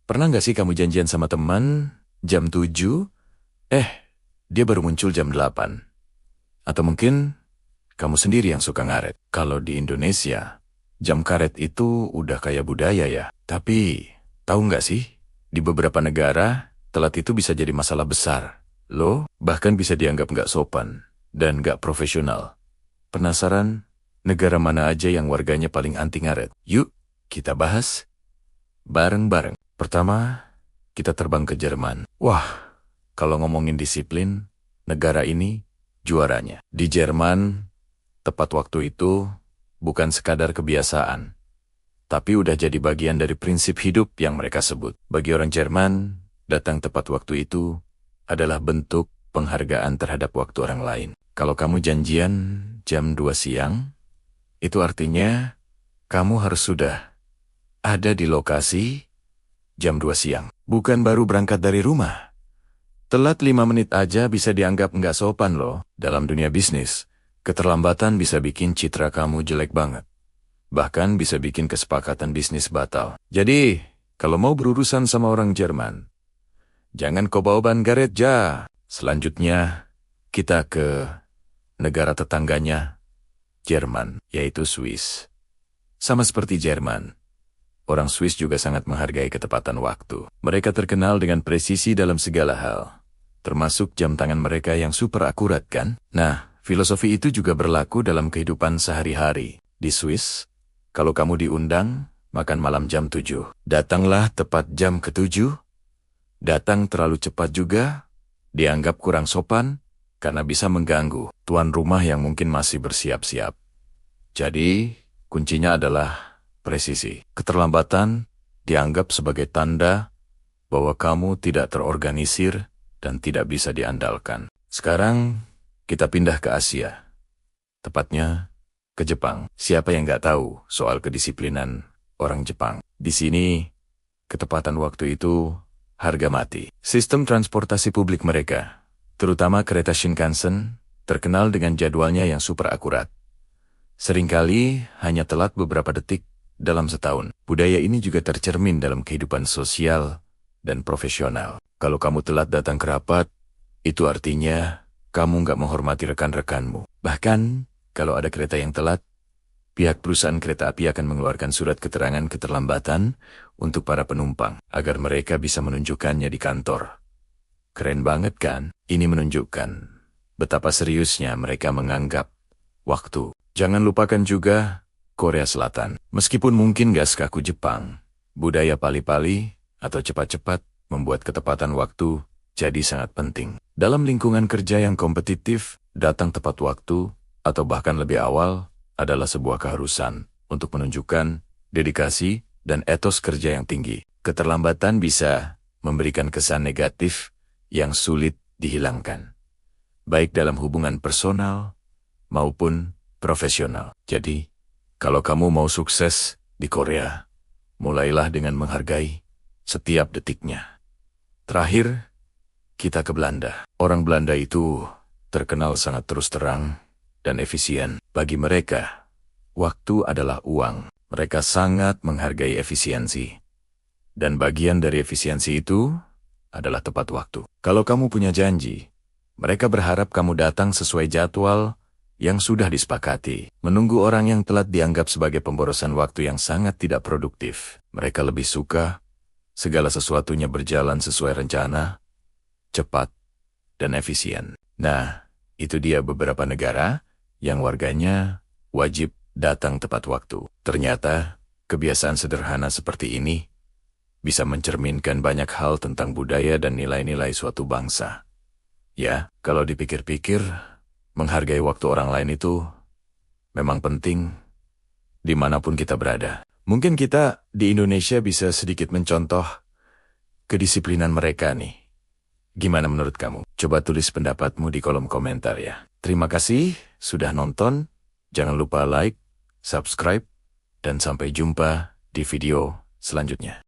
Pernah nggak sih kamu janjian sama teman jam 7, dia baru muncul jam 8? Atau mungkin kamu sendiri yang suka ngaret. Kalau di Indonesia, jam karet itu udah kayak budaya ya. Tapi, tahu nggak sih? Di beberapa negara, telat itu bisa jadi masalah besar. Loh, bahkan bisa dianggap nggak sopan dan nggak profesional. Penasaran? Negara mana aja yang warganya paling anti ngaret? Yuk, kita bahas bareng-bareng. Pertama, kita terbang ke Jerman. Wah, kalau ngomongin disiplin, negara ini juaranya. Di Jerman, tepat waktu itu bukan sekadar kebiasaan, tapi udah jadi bagian dari prinsip hidup yang mereka sebut. Bagi orang Jerman, datang tepat waktu itu adalah bentuk penghargaan terhadap waktu orang lain. Kalau kamu janjian jam 2 siang, itu artinya kamu harus sudah ada di lokasi jam 2 siang. Bukan baru berangkat dari rumah. Telat 5 menit aja bisa dianggap nggak sopan loh. Dalam dunia bisnis, keterlambatan bisa bikin citra kamu jelek banget. Bahkan bisa bikin kesepakatan bisnis batal. Jadi, kalau mau berurusan sama orang Jerman, jangan kau bawa ban karet ja. Selanjutnya, kita ke negara tetangganya, Jerman, yaitu Swiss. Sama seperti Jerman, orang Swiss juga sangat menghargai ketepatan waktu. Mereka terkenal dengan presisi dalam segala hal, termasuk jam tangan mereka yang super akurat kan? Nah, filosofi itu juga berlaku dalam kehidupan sehari-hari. Di Swiss, kalau kamu diundang, makan malam jam 7. Datanglah tepat jam ke-7. Datang terlalu cepat juga, dianggap kurang sopan, karena bisa mengganggu tuan rumah yang mungkin masih bersiap-siap. Jadi, kuncinya adalah presisi. Keterlambatan dianggap sebagai tanda bahwa kamu tidak terorganisir dan tidak bisa diandalkan. Sekarang, kita pindah ke Asia. Tepatnya, ke Jepang. Siapa yang nggak tahu soal kedisiplinan orang Jepang? Di sini, ketepatan waktu itu harga mati. Sistem transportasi publik mereka, terutama kereta Shinkansen, terkenal dengan jadwalnya yang super akurat. Seringkali hanya telat beberapa detik dalam setahun. Budaya ini juga tercermin dalam kehidupan sosial dan profesional. Kalau kamu telat datang ke rapat, itu artinya kamu nggak menghormati rekan-rekanmu. Bahkan, kalau ada kereta yang telat, pihak perusahaan kereta api akan mengeluarkan surat keterangan keterlambatan untuk para penumpang, agar mereka bisa menunjukkannya di kantor. Keren banget kan? Ini menunjukkan betapa seriusnya mereka menganggap waktu. Jangan lupakan juga Korea Selatan. Meskipun mungkin gak sekaku Jepang, budaya pali-pali atau cepat-cepat membuat ketepatan waktu jadi sangat penting. Dalam lingkungan kerja yang kompetitif, datang tepat waktu atau bahkan lebih awal adalah sebuah keharusan untuk menunjukkan dedikasi dan etos kerja yang tinggi. Keterlambatan bisa memberikan kesan negatif yang sulit dihilangkan, baik dalam hubungan personal maupun profesional. Jadi, kalau kamu mau sukses di Korea, mulailah dengan menghargai setiap detiknya. Terakhir, kita ke Belanda. Orang Belanda itu terkenal sangat terus terang dan efisien. Bagi mereka, waktu adalah uang. Mereka sangat menghargai efisiensi. Dan bagian dari efisiensi itu adalah tepat waktu. Kalau kamu punya janji, mereka berharap kamu datang sesuai jadwal yang sudah disepakati. Menunggu orang yang telat dianggap sebagai pemborosan waktu yang sangat tidak produktif. Mereka lebih suka segala sesuatunya berjalan sesuai rencana, cepat, dan efisien. Nah, itu dia beberapa negara yang warganya wajib datang tepat waktu. Ternyata, kebiasaan sederhana seperti ini bisa mencerminkan banyak hal tentang budaya dan nilai-nilai suatu bangsa. Ya, kalau dipikir-pikir, menghargai waktu orang lain itu memang penting dimanapun kita berada. Mungkin kita di Indonesia bisa sedikit mencontoh kedisiplinan mereka nih. Gimana menurut kamu? Coba tulis pendapatmu di kolom komentar ya. Terima kasih sudah nonton. Jangan lupa like, subscribe, dan sampai jumpa di video selanjutnya.